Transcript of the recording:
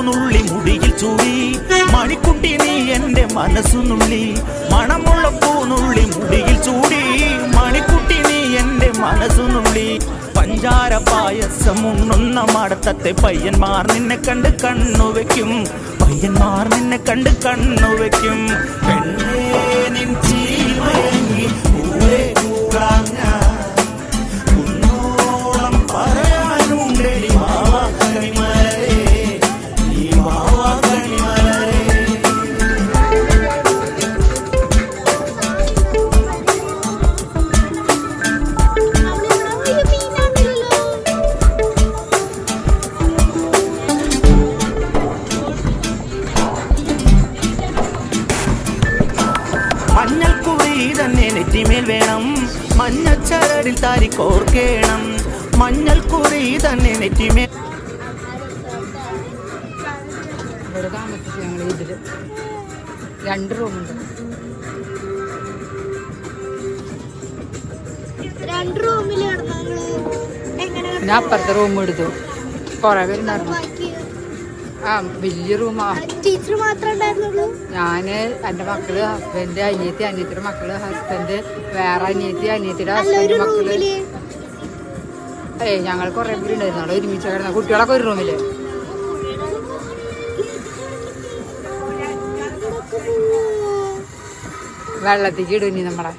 പൂനുള്ളി മുടിയിൽ ചൂടി മണിക്കുട്ടി നീ എന്റെ മനസ്സുനുള്ളി മണമുള്ള പൂനുള്ളി മുടിയിൽ ചൂടി മണിക്കുട്ടി നീ എന്റെ മനസ്സുനുള്ളി പഞ്ചാര പായസം ഉണ്ണുന്ന മടത്തത്തെ പയ്യന്മാർ നിന്നെ കണ്ട് കണ്ണുവെക്കും പയ്യന്മാർ നിന്നെ കണ്ട് കണ്ണുവെക്കും പെണ്ണേ നിൻ ചിരിയിൽ മയങ്ങി ഊരെ കൂടാൻ ഞാൻ കുന്നോളം പറയാനുണ്ടെടി മാവാ കണിമലരേ നീ മാവാ കണിമലരേ. മഞ്ഞൾക്കുറി തന്നെ നെറ്റിമേൽ വേണം മഞ്ഞച്ചരടിൽ താരി കോർക്കേണം മഞ്ഞൾക്കുറി തന്നെ നെറ്റിമേൽ. ഇവിടെ താമസിച്ചു ഞങ്ങൾ ഇതില് 2 റൂമുണ്ട്. 2 റൂമില് പിന്നെ അപ്പുറത്തെ റൂം എടുത്തു. കൊറേ പേരുണ്ടായിരുന്നു. ആ വലിയ റൂമാ. ടീച്ചർ മാത്രമേ ഉണ്ടായിരുന്നുള്ളൂ. ഞാന് എന്റെ മക്കള് ഹസ്ബൻഡ് അനിയത്തിയുടെ മക്കള് ഹസ്ബൻഡ് വേറെ അനിയത്തിയുടെ ഹസ്ബൻഡ് മക്കള്. ഞങ്ങൾ കൊറേ പേരുണ്ടായിരുന്നു അവിടെ ഒരുമിച്ച് കിടന്ന കുട്ടികളൊക്കെ ഒരു റൂമില്. വെള്ളത്തേക്ക് ഇടുന്നി നമ്മളെ